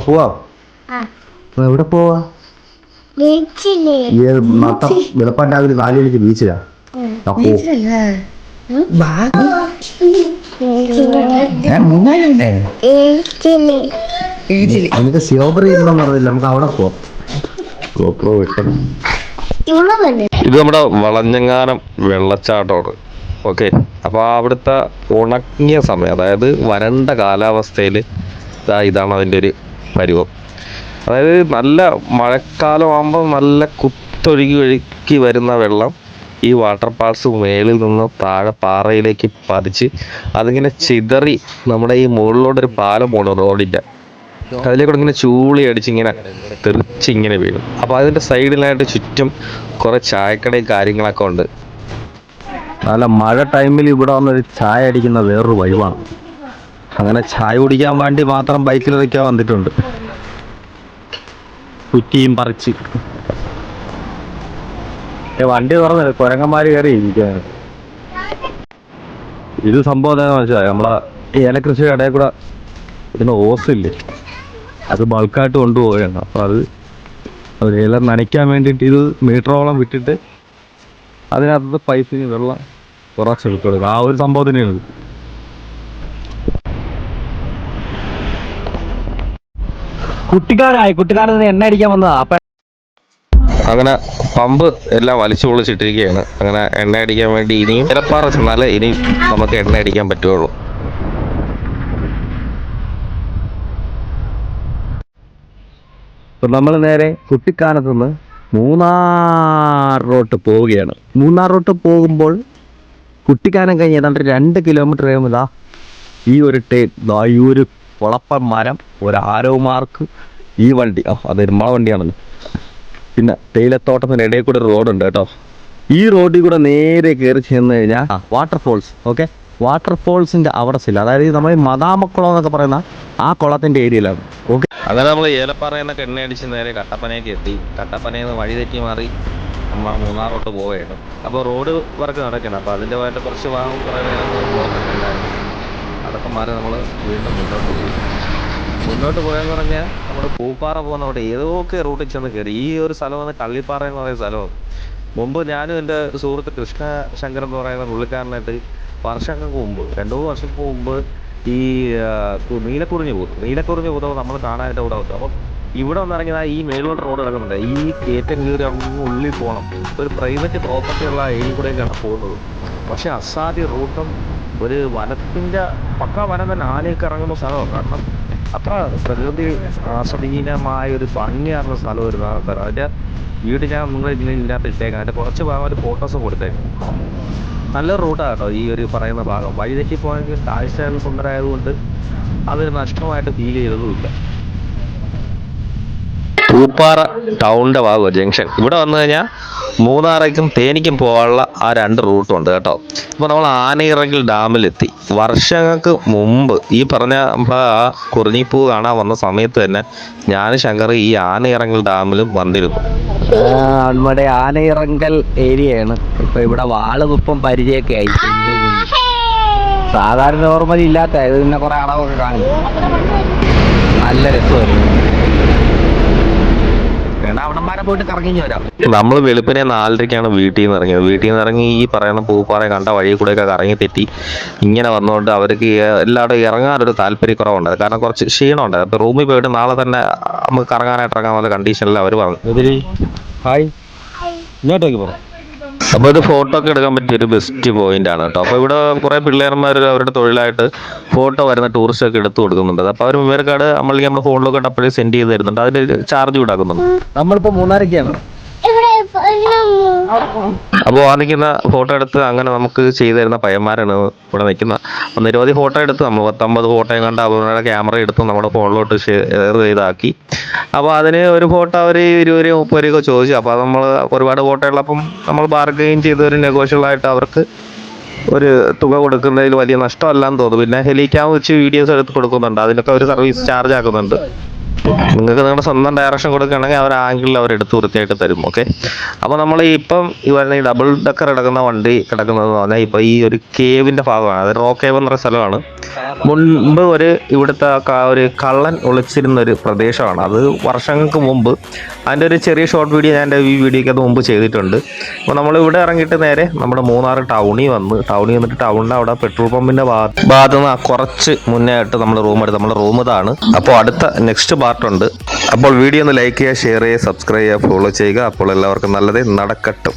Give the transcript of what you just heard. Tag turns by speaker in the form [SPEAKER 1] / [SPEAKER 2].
[SPEAKER 1] പോവാ? എവിടെ പോവാ? വെളുപ്പാൻ രാവിലെ 4 മണിക്ക് ബീച്ചിലാ. എനിക്ക് സ്ട്രോബെറി ഇല്ലെന്ന് പറഞ്ഞില്ല, നമുക്ക് അവിടെ പോവാം. ഇത് നമ്മുടെ വളഞ്ഞങ്ങാനം വെള്ളച്ചാട്ടമാണ്. ഓക്കെ, അപ്പോൾ അവിടുത്തെ ഉണങ്ങിയ സമയം, അതായത് വരണ്ട കാലാവസ്ഥയിൽ ഇതാണ് അതിൻ്റെ ഒരു പരുവം. അതായത് നല്ല മഴക്കാലം ആകുമ്പോൾ നല്ല ഒഴുക്കി വരുന്ന വെള്ളം ഈ വാട്ടർ ഫാൾസ് മേളിൽ നിന്ന് താഴെ പാറയിലേക്ക് പതിച്ച് അതിങ്ങനെ ചിതറി നമ്മുടെ ഈ മുകളിലോട്ടൊരു പാലം പോകണം റോഡിൻ്റെ, അതിലേക്കൂടെ ഇങ്ങനെ ചൂളി അടിച്ചിങ്ങനെ തെറിച്ചിങ്ങനെ വീഴും. അപ്പോൾ അതിൻ്റെ സൈഡിലായിട്ട് ചുറ്റും കുറേ ചായക്കടയും കാര്യങ്ങളൊക്കെ ഉണ്ട്. നല്ല മഴ ടൈമിൽ ഇവിടെ വന്നൊരു ചായ അടിക്കുന്ന വേറൊരു വഴിവാണ്. അങ്ങനെ ചായ കുടിക്കാൻ വേണ്ടി മാത്രം ബൈക്കിലൊക്കെ വന്നിട്ടുണ്ട്, കുറ്റിയും പറിച്ച്. വണ്ടി തുറന്നില്ല, കുരങ്ങന്മാര് കയറി ഇരിക്കുകയാണ്. ഇത് സംഭവം എന്താണെന്ന് മനസ്സിലായി, നമ്മളെ ഏലകൃഷിയുടെ ഇടയിൽ കൂടെ ഇതിന് ഓസില്ലേ, അത് ബൾക്കായിട്ട് കൊണ്ടുപോവുകയാണ്. അപ്പോൾ അത് ഏലം നനയ്ക്കാൻ വേണ്ടിയിട്ട് ഇത് മീറ്ററോളം വിട്ടിട്ട് അതിനകത്ത് പൈപ്പിന് വെള്ളം കുറച്ചെടുത്ത് കൊടുക്കുക. ആ ഒരു സംഭവത്തിനാണ്. കുട്ടിക്കാലത്ത് എണ്ണ അടിക്കാൻ വന്നതാ. അപ്പം അങ്ങനെ പമ്പ് എല്ലാം വലിച്ചു പൊളിച്ചിട്ടിരിക്കുകയാണ്. അങ്ങനെ എണ്ണ അടിക്കാൻ വേണ്ടി ഇനിയും ചിലപ്പാറ ചെന്നാലേ ഇനിയും നമുക്ക് എണ്ണ അടിക്കാൻ പറ്റുള്ളൂ. അപ്പം നമ്മൾ നേരെ കുട്ടിക്കാനത്ത് നിന്ന് മൂന്നാർ റോട്ട് പോവുകയാണ്. മൂന്നാർ റോട്ട് പോകുമ്പോൾ കുട്ടിക്കാനം കഴിഞ്ഞ് ഏതാണ്ട് 2 കിലോമീറ്റർ കഴിയുമ്പോൾ ഈ ഒരു കുളപ്പൻ മരം, ഒരു ആരോ മാർക്ക്, ഈ വണ്ടി, അത് നമ്മളെ വണ്ടിയാണല്ലോ. പിന്നെ തേയിലത്തോട്ടത്തിൻ്റെ ഇടയിൽ കൂടെ ഒരു റോഡുണ്ട് കേട്ടോ. ഈ റോഡിൽ കൂടെ നേരെ കയറി ചെന്ന് കഴിഞ്ഞാൽ വാട്ടർഫോൾസ്. ഓക്കെ, വാട്ടർഫോൾസിൻ്റെ അവിടെ ചില, അതായത് നമ്മൾ മദാമക്കുളം എന്നൊക്കെ പറയുന്ന ആ കുളത്തിൻ്റെ ഏരിയയിലാണ്. ഓക്കെ, അങ്ങനെ നമ്മൾ ഏലപ്പാറയിൽ നിന്നൊക്കെ എണ്ണ അടിച്ച് നേരെ കട്ടപ്പനയ്ക്ക് എത്തി. കട്ടപ്പനയിൽ നിന്ന് വഴി തെറ്റി മാറി നമ്മൾ മൂന്നാറോട്ട് പോവുകയാണ്. അപ്പോൾ റോഡ് വർക്ക് നടക്കണം. അപ്പോൾ അതിൻ്റെ വേണ്ട കുറച്ച് ഭാഗം കുറേ നേരം ബ്ലോക്കൊക്കെയുണ്ടായിരുന്നു. അതൊക്കെ മാറി നമ്മൾ വീണ്ടും മുന്നോട്ട് പോയെന്ന് പറഞ്ഞാൽ നമ്മൾ പൂപ്പാറ പോകുന്ന അവിടെ ഏതൊക്കെ റൂട്ടിൽ ചെന്ന് കയറി. ഈ ഒരു സ്ഥലം വന്ന് കള്ളിപ്പാറ എന്ന് പറയുന്ന സ്ഥലമാണ്. മുമ്പ് ഞാനും എൻ്റെ സുഹൃത്ത് കൃഷ്ണ ശങ്കർ എന്ന് പറയുന്ന പുള്ളിക്കാരനായിട്ട് വർഷങ്ങൾക്ക് മുമ്പ്, 2-3 വർഷങ്ങൾക്ക് മുമ്പ് ഈ നീലക്കുറിഞ്ഞ് പോകുമ്പോൾ നമ്മൾ കാണാനായിട്ട് ഇവിടെ വന്നു. അപ്പം ഇവിടെ വന്നിറങ്ങിയത് ഈ മേലോട്ട് റോഡ് കിടക്കുന്നുണ്ട്. ഈ കയറ്റം കയറി അങ്ങ് ഉള്ളിൽ പോകണം. ഒരു പ്രൈവറ്റ് പ്രോപ്പർട്ടി ഉള്ള ഏരിയ കൂടെയൊക്കെയാണ് പോകുന്നത്. പക്ഷേ അസാധ്യ റൂട്ടും ഒരു വനത്തിൻ്റെ പക്കാ വനം തന്നെ, ആനയൊക്കെ ഇറങ്ങുന്ന സ്ഥലമാണ്. കാരണം അത്ര പ്രകൃതി ആസ്വദീനമായ ഒരു ഭംഗിയാർന്ന സ്ഥലമായിരുന്നു ആ സ്ഥലം. അതിൻ്റെ വീട് ഞാൻ നിങ്ങളെ ഇതിനകത്ത് ഇട്ടേക്കാം. അതിൻ്റെ കുറച്ച് ഭാഗം ഒരു ഫോട്ടോസും കൊടുത്തേക്കാം. നല്ലൊരു റൂട്ടാണ് കേട്ടോ ഈ ഒരു പറയുന്ന ഭാഗം. വഴി തെറ്റി പോയെങ്കിൽ കാഴ്ച സുന്ദരമായതുകൊണ്ട് അതൊരു നഷ്ടമായിട്ട് ഫീൽ ചെയ്തതുമില്ല. പൂപ്പാറ ടൗണിൻ്റെ ഭാഗമാണ് ജംഗ്ഷൻ. ഇവിടെ വന്നു കഴിഞ്ഞാൽ മൂന്നാറേക്കും തേനിക്കും പോകാനുള്ള ആ 2 റൂട്ടുണ്ട് കേട്ടോ. അപ്പോൾ നമ്മൾ ആനയിറങ്കിൽ ഡാമിലെത്തി. വർഷങ്ങൾക്ക് മുമ്പ് ഈ പറഞ്ഞ നമ്മളെ ആ കുറിഞ്ഞിപ്പൂ കാണാൻ വന്ന സമയത്ത് തന്നെ ഞാൻ ശങ്കർ ഈ ആനയിറങ്കൽ ഡാമിലും വന്നിരുന്നു. നമ്മുടെ ആനയിറങ്കൽ ഏരിയയാണ്. ഇപ്പം ഇവിടെ വാളുകുപ്പം പരിചയമൊക്കെ ആയി. സാധാരണ നോർമലി ഇല്ലാത്ത ഇത് പിന്നെ കുറേ അളവൊക്കെ കാണിച്ചു. നല്ല രസമായിരുന്നു. നമ്മൾ വെളുപ്പിനെ 4:30ക്കാണ് വീട്ടിൽ നിന്ന് ഇറങ്ങിയത്. വീട്ടിൽ നിന്ന് ഇറങ്ങി ഈ പറയുന്ന പൂപ്പാറ കണ്ട വഴി കൂടെയൊക്കെ കറങ്ങി തെറ്റി ഇങ്ങനെ വന്നുകൊണ്ട് അവർക്ക് എല്ലാവരും ഇറങ്ങാനൊരു താല്പര്യക്കുറവുണ്ട്. കാരണം കുറച്ച് ക്ഷീണമുണ്ട്. അപ്പോൾ റൂമിൽ പോയിട്ട് നാളെ തന്നെ നമുക്ക് കറങ്ങാനായിട്ട് ഇറങ്ങാമെന്ന കണ്ടീഷനിൽ അവർ പറഞ്ഞു. ഹായ്, ഇങ്ങോട്ടേക്ക് പോകാം. അപ്പോൾ ഇത് ഫോട്ടോ ഒക്കെ എടുക്കാൻ പറ്റിയൊരു ബെസ്റ്റ് പോയിന്റ് ആണ് കേട്ടോ. അപ്പോൾ ഇവിടെ കുറേ പിള്ളേർമാർ അവരുടെ തൊഴിലായിട്ട് ഫോട്ടോ വരുന്ന ടൂറിസ്റ്റ് ഒക്കെ എടുത്തു കൊടുക്കുന്നുണ്ട്. അപ്പോൾ അവർ മെമ്മറി കാർഡ് നമ്മൾ ഫോണിലൊക്കെ അപ്പോഴേ സെൻഡ് ചെയ്ത് തരുന്നുണ്ട്. അതിന് ചാർജ് ഈടാക്കുന്നുണ്ട്. നമ്മളിപ്പോൾ മൂന്നാറൊക്കെയാണ്. അപ്പോൾ ആ നിൽക്കുന്ന ഫോട്ടോ എടുത്ത് അങ്ങനെ നമുക്ക് ചെയ്തു തരുന്ന പയ്യന്മാരാണ് ഇവിടെ നിൽക്കുന്നത്. നിരവധി ഫോട്ടോ എടുത്ത് നമ്മൾ 10-50 ഫോട്ടോയും കണ്ട് അവരുടെ ക്യാമറ എടുത്ത് നമ്മുടെ ഫോണിലോട്ട് ഷെയർ ചെയ്താക്കി. അപ്പോൾ അതിന് ഒരു ഫോട്ടോ അവർ 20-30 രൂപ ചോദിച്ചു. അപ്പോൾ അത് നമ്മൾ ഒരുപാട് ഫോട്ടോ ഉള്ളപ്പം നമ്മൾ ബാർഗെയിൻ ചെയ്ത് ഒരു നെഗോഷ്യബിളായിട്ട് അവർക്ക് ഒരു തുക കൊടുക്കുന്നതിൽ വലിയ നഷ്ടമല്ലാന്ന് തോന്നുന്നു. പിന്നെ ഹെലിക്യാം വെച്ച് വീഡിയോസ് എടുത്ത് കൊടുക്കുന്നുണ്ട്. അതിനൊക്കെ ഒരു സർവീസ് ചാർജ് ആക്കുന്നുണ്ട്. നിങ്ങൾക്ക് നിങ്ങളുടെ സ്വന്തം ഡയറക്ഷൻ കൊടുക്കുകയാണെങ്കിൽ അവർ ആംഗിളിൽ അവർ എടുത്ത് വൃത്തിയായിട്ട് തരും. ഓക്കെ, അപ്പോൾ നമ്മൾ ഇപ്പം ഈ വരുന്ന ഈ ഡബിൾ ഡക്കർ കിടക്കുന്ന വണ്ടി കിടക്കുന്നതെന്ന് പറഞ്ഞാൽ ഇപ്പോൾ ഈ ഒരു കേവിൻ്റെ ഭാഗമാണ്. അത് റോ കേവ് എന്ന് പറയുന്ന സ്ഥലമാണ്. മുൻപ് ഇവിടുത്തെ ഒരു കള്ളൻ ഒളിച്ചിരുന്ന ഒരു പ്രദേശമാണ്. അത് വർഷങ്ങൾക്ക് മുമ്പ് അതിൻ്റെ ഒരു ചെറിയ ഷോർട്ട് വീഡിയോ ഞാൻ എൻ്റെ ഈ വീഡിയോയ്ക്ക് അത് മുമ്പ് ചെയ്തിട്ടുണ്ട്. അപ്പോൾ നമ്മൾ ഇവിടെ ഇറങ്ങിയിട്ട് നേരെ നമ്മുടെ മൂന്നാർ ടൗണിൽ വന്നിട്ട് ടൗണിൻ്റെ അവിടെ പെട്രോൾ പമ്പിൻ്റെ ഭാഗത്ത് നിന്ന് കുറച്ച് മുന്നേ ആയിട്ട് നമ്മൾ റൂം എടുത്ത് നമ്മുടെ റൂം ഇതാണ്. അപ്പോൾ അടുത്ത നെക്സ്റ്റ് പാർട്ടുണ്ട്. അപ്പോൾ വീഡിയോ ഒന്ന് ലൈക്ക് ചെയ്യുക, ഷെയർ ചെയ്യുക, സബ്സ്ക്രൈബ് ചെയ്യുക, ഫോളോ ചെയ്യുക. അപ്പോൾ എല്ലാവർക്കും നല്ലതേ നടക്കട്ടെ.